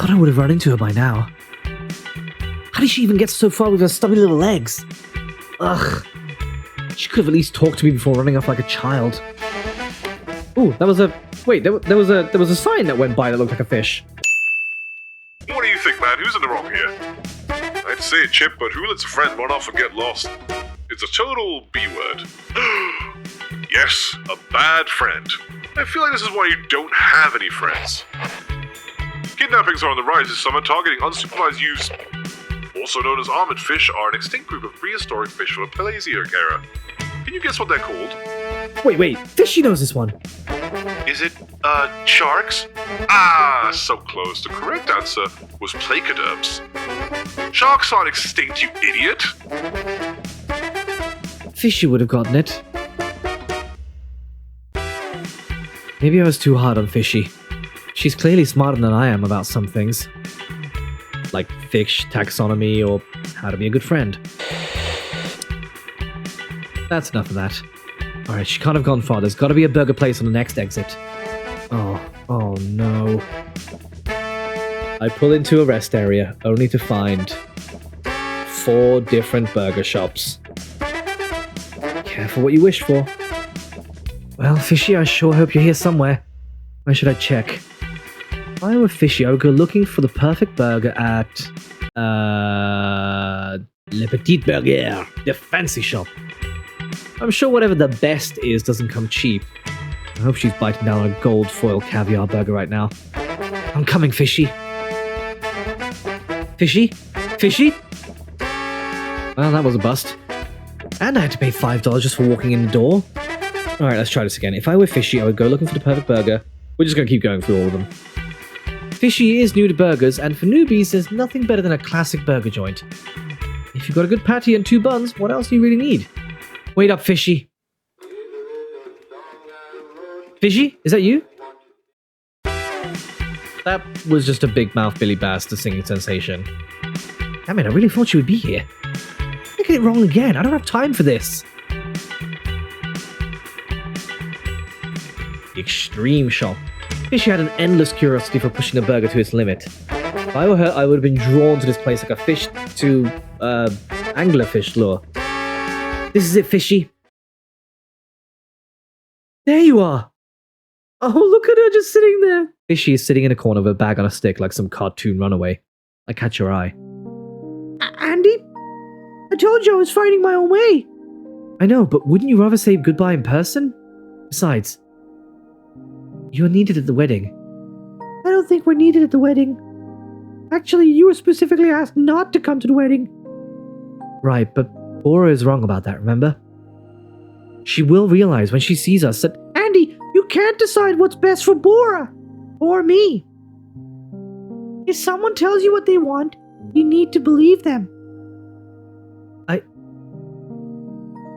thought I would have run into her by now. How did she even get so far with her stubby little legs? Ugh. She could have at least talked to me before running off like a child. Ooh, that was a... Wait, there was a sign that went by that looked like a fish. What do you think, man? Who's in the wrong here? I'd say it, Chip, but who lets a friend run off and get lost? It's a total B-word. Yes, a bad friend. I feel like this is why you don't have any friends. Kidnappings are on the rise this summer, targeting unsupervised use. Also known as armored fish, are an extinct group of prehistoric fish from the Paleozoic era. Can you guess what they're called? Wait, Fishy knows this one. Is it, sharks? Ah, so close. The correct answer was placoderms. Sharks aren't extinct, you idiot! Fishy would have gotten it. Maybe I was too hard on Fishy. She's clearly smarter than I am about some things. Like fish taxonomy or how to be a good friend. That's enough of that. Alright, she can't have gone far. There's got to be a burger place on the next exit. Oh no. I pull into a rest area, only to find 4 different burger shops. Careful what you wish for. Well, Fishy, I sure hope you're here somewhere. Where should I check? If I were Fishy, I would go looking for the perfect burger at... Le Petit Burger, the fancy shop. I'm sure whatever the best is doesn't come cheap. I hope she's biting down on a gold foil caviar burger right now. I'm coming, Fishy. Fishy? Fishy? Well, that was a bust. And I had to pay $5 just for walking in the door. Alright, let's try this again. If I were Fishy, I would go looking for the perfect burger. We're just going to keep going through all of them. Fishy is new to burgers, and for newbies, there's nothing better than a classic burger joint. If you've got a good patty and 2 buns, what else do you really need? Wait up, Fishy. Fishy? Is that you? That was just a big mouth Billy Bass, the singing sensation. Damn it, I really thought you would be here. I get it wrong again. I don't have time for this. Extreme shop. Fishy had an endless curiosity for pushing the burger to its limit. If I were her, I would have been drawn to this place like a fish to, anglerfish lure. This is it, Fishy. There you are. Oh, look at her just sitting there. Fishy is sitting in a corner with a bag on a stick like some cartoon runaway. I catch her eye. Andy? I told you I was finding my own way. I know, but wouldn't you rather say goodbye in person? Besides, you're needed at the wedding. I don't think we're needed at the wedding. Actually, you were specifically asked not to come to the wedding. Right, but Bora is wrong about that, remember? She will realize when she sees us that... Andy, you can't decide what's best for Bora! Or me. If someone tells you what they want, you need to believe them. I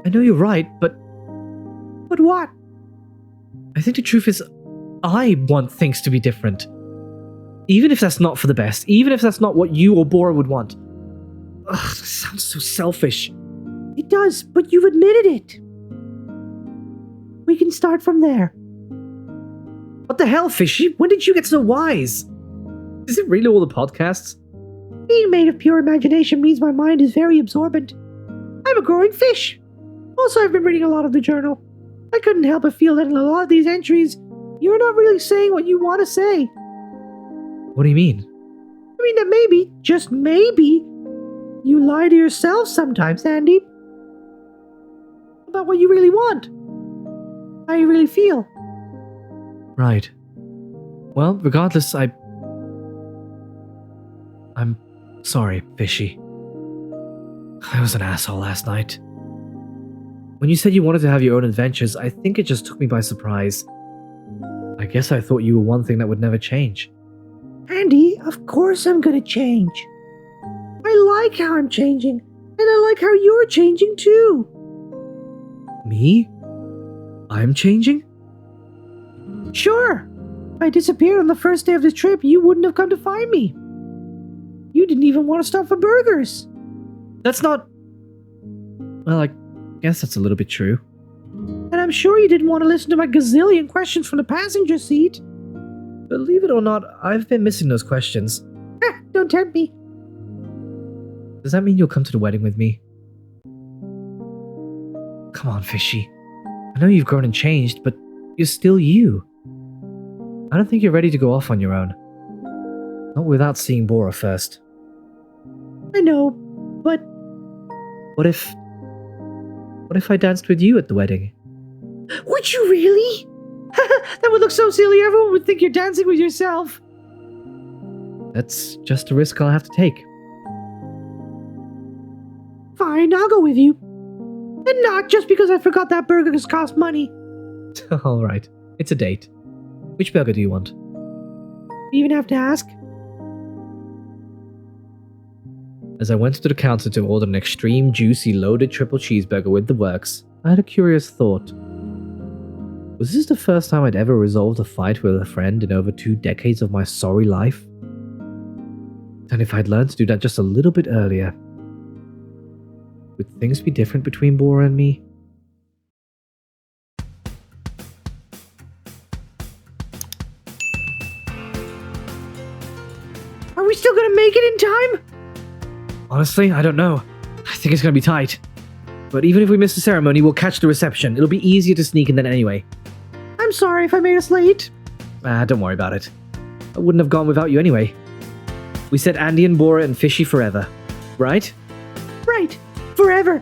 know you're right, but... But what? I think the truth is, I want things to be different. Even if that's not for the best, even if that's not what you or Bora would want. Ugh, that sounds so selfish. It does, but you've admitted it. We can start from there. What the hell, Fishy? When did you get so wise? Is it really all the podcasts? Being made of pure imagination means my mind is very absorbent. I'm a growing fish. Also, I've been reading a lot of the journal. I couldn't help but feel that in a lot of these entries, you're not really saying what you want to say. What do you mean? I mean that maybe, just maybe, you lie to yourself sometimes, Andy. About what you really want. How you really feel. Right. Well, regardless, I'm sorry, Fishy. I was an asshole last night. When you said you wanted to have your own adventures, I think it just took me by surprise. I guess I thought you were one thing that would never change. Andy, of course I'm gonna change. I like how I'm changing, and I like how you're changing too. Me? I'm changing? Sure. If I disappeared on the first day of this trip, you wouldn't have come to find me. You didn't even want to stop for burgers. That's not... Well, I guess that's a little bit true. And I'm sure you didn't want to listen to my gazillion questions from the passenger seat. Believe it or not, I've been missing those questions. Don't tempt me. Does that mean you'll come to the wedding with me? Come on, Fishy. I know you've grown and changed, but you're still you. I don't think you're ready to go off on your own. Not without seeing Bora first. I know, but... What if I danced with you at the wedding? Would you really? That would look so silly. Everyone would think you're dancing with yourself. That's just a risk I'll have to take. Fine, I'll go with you. And not just because I forgot that burgers cost money. Alright, it's a date. Which burger do you want? You even have to ask? As I went to the counter to order an extreme juicy loaded triple cheeseburger with the works, I had a curious thought. Was this the first time I'd ever resolved a fight with a friend in over 2 decades of my sorry life? And if I'd learned to do that just a little bit earlier, would things be different between Bora and me? Are we still gonna make it in time? Honestly, I don't know. I think it's gonna be tight. But even if we miss the ceremony, we'll catch the reception. It'll be easier to sneak in than anyway. I'm sorry if I made us late. Don't worry about it. I wouldn't have gone without you anyway. We said Andy and Bora and Fishy forever, right? Right. Forever.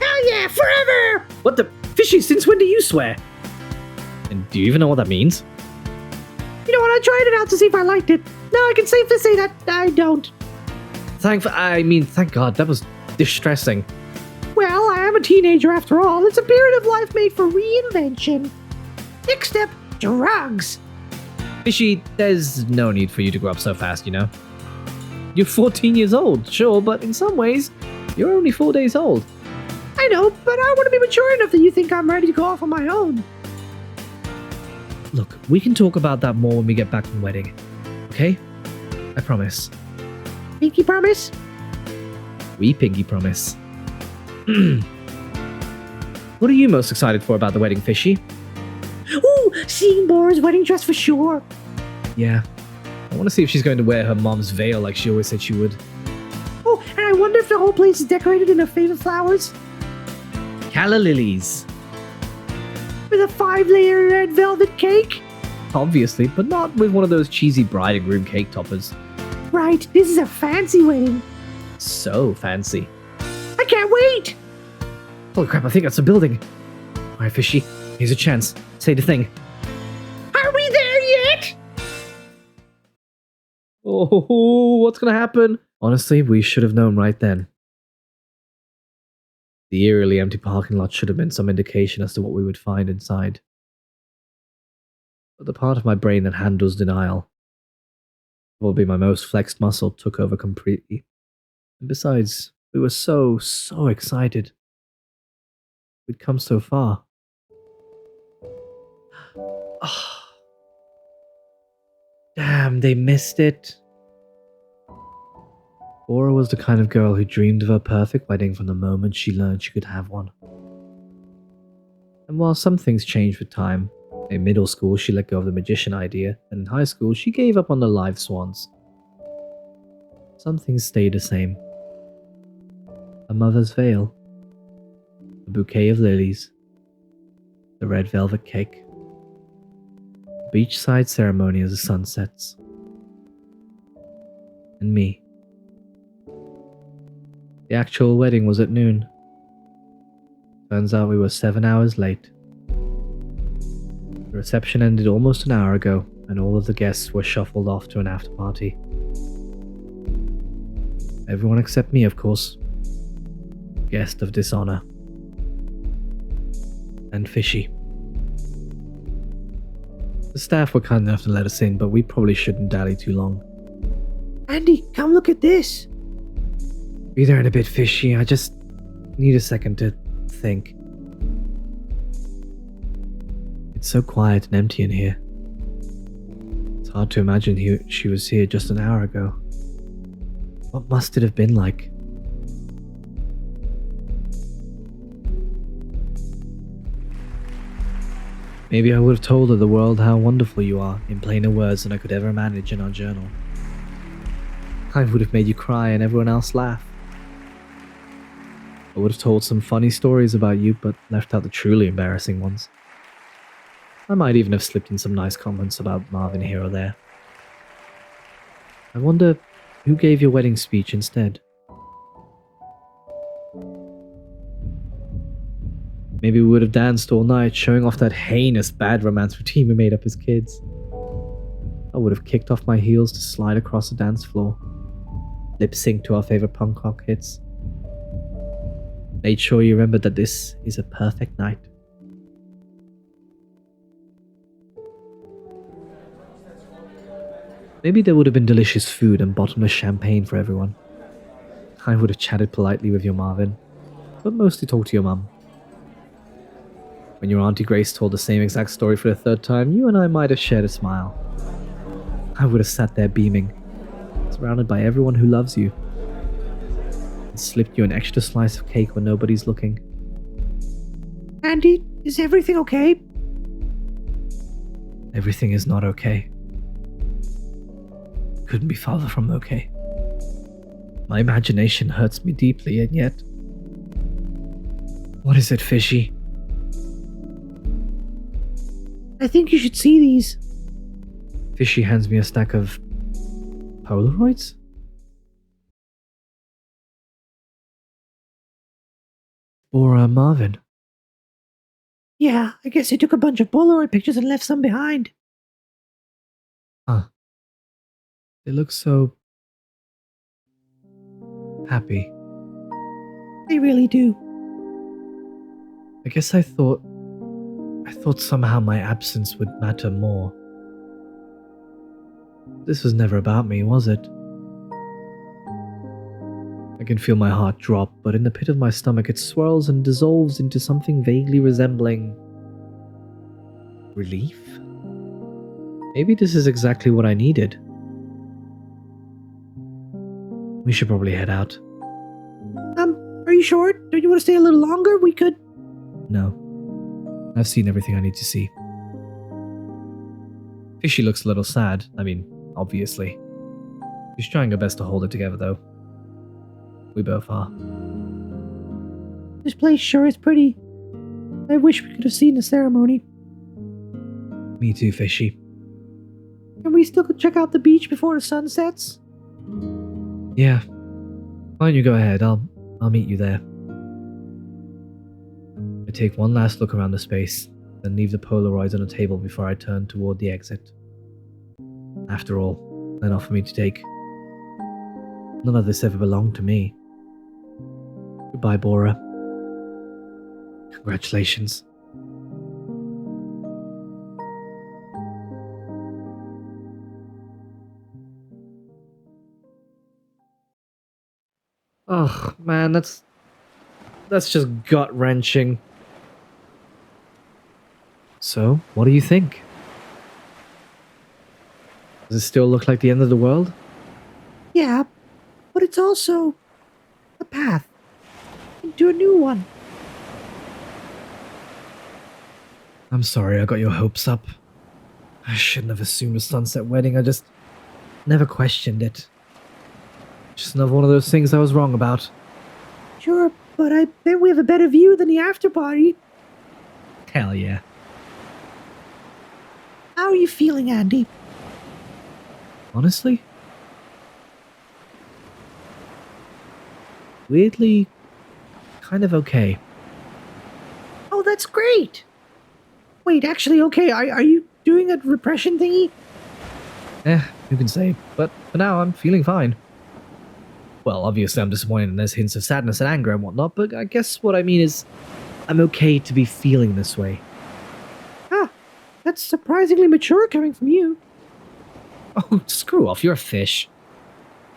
Hell yeah, forever! What the? Fishy, since when do you swear? And do you even know what that means? You know what, I tried it out to see if I liked it. Now I can safely say that I don't. Thank God, that was distressing. Well, I am a teenager after all. It's a period of life made for reinvention. Next step, drugs. Fishy, there's no need for you to grow up so fast, you know? You're 14 years old, sure, but in some ways, you're only 4 days old. I know, but I want to be mature enough that you think I'm ready to go off on my own. Look, we can talk about that more when we get back from the wedding. Okay? I promise. Pinky promise? We pinky promise. What are you most excited for about the wedding, Fishy? Ooh, seeing Bora's wedding dress for sure. Yeah. I want to see if she's going to wear her mom's veil like she always said she would. Oh, and I wonder if the whole place is decorated in her favorite flowers. Calla lilies. With a 5-layer red velvet cake. Obviously, but not with one of those cheesy bride and groom cake toppers. Right, this is a fancy wedding. So fancy. I can't wait! Holy crap, I think that's a building. Alright, Fishy, here's a chance. Say the thing. Are we there yet? Oh, what's gonna happen? Honestly, we should have known right then. The eerily empty parking lot should have been some indication as to what we would find inside. But the part of my brain that handles denial, probably my most flexed muscle, took over completely. And besides, we were so excited. We'd come so far. Oh, damn, they missed it. Bora was the kind of girl who dreamed of a perfect wedding from the moment she learned she could have one. And while some things changed with time, in middle school she let go of the magician idea, and in high school she gave up on the live swans. Some things stayed the same. A mother's veil, a bouquet of lilies, the red velvet cake, a beachside ceremony as the sun sets, and me. The actual wedding was at noon. Turns out we were 7 hours late. The reception ended almost an hour ago, and all of the guests were shuffled off to an after party. Everyone except me, of course. Guest of dishonor. And Fishy. The staff were kind enough to let us in, but we probably shouldn't dally too long. Andy, come look at this. Be there in a bit, Fishy. I just need a second to think. It's so quiet and empty in here. It's hard to imagine she was here just an hour ago. What must it have been like? Maybe I would have told her the world how wonderful you are in plainer words than I could ever manage in our journal. I would have made you cry and everyone else laugh. I would have told some funny stories about you, but left out the truly embarrassing ones. I might even have slipped in some nice comments about Marvin here or there. I wonder who gave your wedding speech instead. Maybe we would have danced all night, showing off that heinous bad romance routine we made up as kids. I would have kicked off my heels to slide across the dance floor, lip sync to our favorite punk rock hits. Made sure you remembered that this is a perfect night. Maybe there would have been delicious food and bottomless champagne for everyone. I would have chatted politely with your Marvin, but mostly talked to your mum. When your Auntie Grace told the same exact story for the third time, you and I might have shared a smile. I would have sat there beaming, surrounded by everyone who loves you, and slipped you an extra slice of cake when nobody's looking. Andy, is everything okay? Everything is not okay. Couldn't be farther from okay. My imagination hurts me deeply, and yet... What is it, Fishy? I think you should see these. Fishy hands me a stack of... Polaroids? Or Marvin. Yeah, I guess I took a bunch of Polaroid pictures and left some behind. Huh. They look so... happy. They really do. I guess I thought somehow my absence would matter more. This was never about me, was it? I can feel my heart drop, but in the pit of my stomach it swirls and dissolves into something vaguely resembling... relief? Maybe this is exactly what I needed. We should probably head out. Are you sure? Don't you want to stay a little longer? We could... No. I've seen everything I need to see. Fishy looks a little sad. I mean, obviously. She's trying her best to hold it together, though. We both are. This place sure is pretty. I wish we could have seen the ceremony. Me too, Fishy. Can we still check out the beach before the sun sets? Yeah. Why don't you go ahead? I'll meet you there. I take one last look around the space, then leave the Polaroids on a table before I turn toward the exit. After all, they're not for me to take. None of this ever belonged to me. Goodbye, Bora. Congratulations. Oh, man, that's just gut-wrenching. So, what do you think? Does it still look like the end of the world? Yeah, but it's also a path into a new one. I'm sorry I got your hopes up. I shouldn't have assumed a sunset wedding. I just never questioned it. Just another one of those things I was wrong about. Sure, but I bet we have a better view than the after party. Hell yeah. How are you feeling, Andy? Honestly? Weirdly, kind of okay. Oh, that's great. Wait, actually, okay, are you doing a repression thingy? You can say, but for now I'm feeling fine. Well, obviously I'm disappointed and there's hints of sadness and anger and whatnot, but I guess what I mean is I'm okay to be feeling this way. Ah, that's surprisingly mature coming from you. Oh, screw off, you're a fish.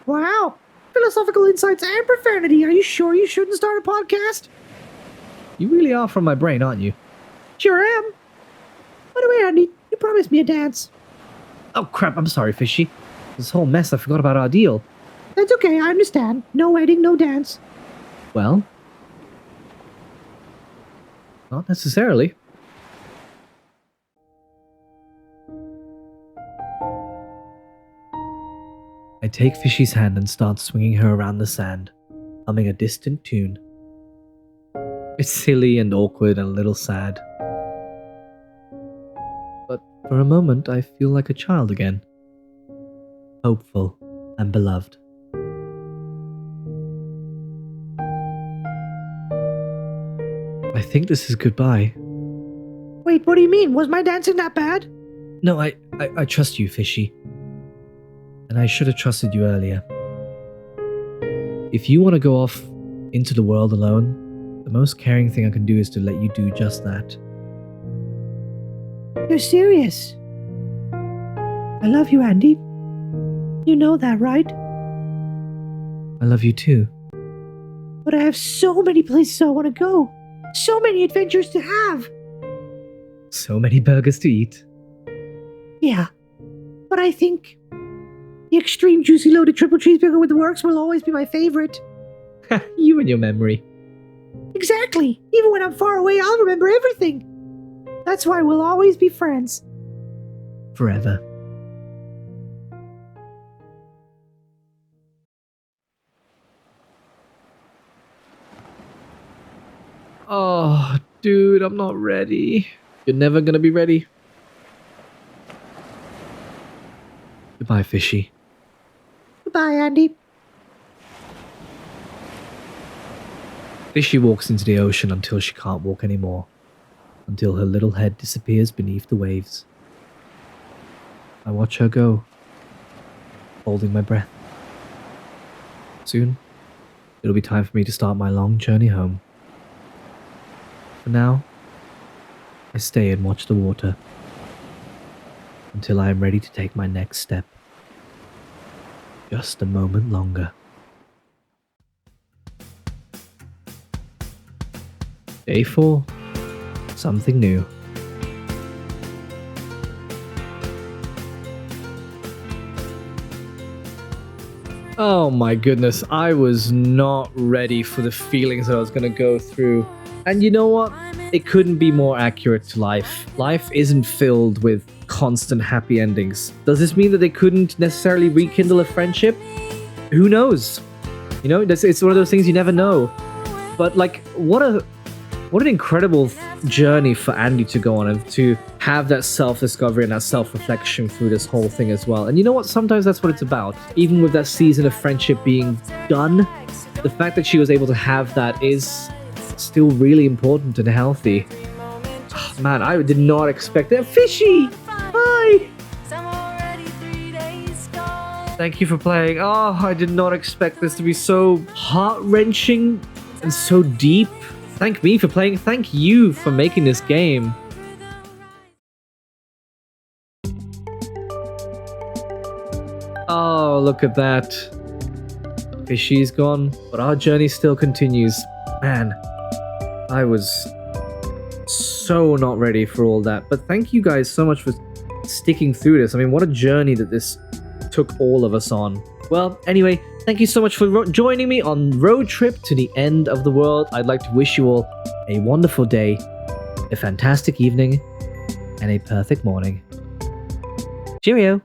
Wow, philosophical insights and profanity. Are you sure you shouldn't start a podcast? You really are from my brain, aren't you? Sure am. By the way, Andy, you promised me a dance. Oh crap, I'm sorry, Fishy. This whole mess, I forgot about our deal. That's okay, I understand. No wedding, no dance. Well, not necessarily. take Fishy's hand and start swinging her around the sand, humming a distant tune. It's silly and awkward and a little sad. But for a moment, I feel like a child again. Hopeful and beloved. I think this is goodbye. Wait, what do you mean? Was my dancing that bad? No, I trust you, Fishy. And I should have trusted you earlier. If you want to go off into the world alone, the most caring thing I can do is to let you do just that. You're serious? I love you, Andy. You know that, right? I love you too. But I have so many places I want to go. So many adventures to have. So many burgers to eat. Yeah. But I think the extreme juicy loaded triple cheeseburger with the works will always be my favorite. You and your memory. Exactly. Even when I'm far away, I'll remember everything. That's why we'll always be friends. Forever. Oh, dude, I'm not ready. You're never gonna be ready. Goodbye, Fishy. Goodbye, Andy. Fishy walks into the ocean until she can't walk anymore. Until her little head disappears beneath the waves. I watch her go, holding my breath. Soon, it'll be time for me to start my long journey home. For now, I stay and watch the water until I am ready to take my next step. Just a moment longer. Day 4. Something new. Oh my goodness, I was not ready for the feelings that I was going to go through. And you know what? It couldn't be more accurate to life. Life isn't filled with constant happy endings. Does this mean that they couldn't necessarily rekindle a friendship? Who knows? You know, it's one of those things you never know. But like, what an incredible journey for Andy to go on and to have that self-discovery and that self-reflection through this whole thing as well. And you know what? Sometimes that's what it's about. Even with that season of friendship being done, the fact that she was able to have that is still really important and healthy. Oh, man, I did not expect that. Fishy! Hi! Thank you for playing. Oh, I did not expect this to be so heart-wrenching and so deep. Thank me for playing. Thank you for making this game. Oh, look at that. Fishy's gone, but our journey still continues. Man, I was so not ready for all that. But thank you guys so much for sticking through this. I mean, what a journey that this took all of us on. Well, anyway, thank you so much for joining me on Road Trip to the End of the World. I'd like to wish you all a wonderful day, a fantastic evening, and a perfect morning. Cheerio!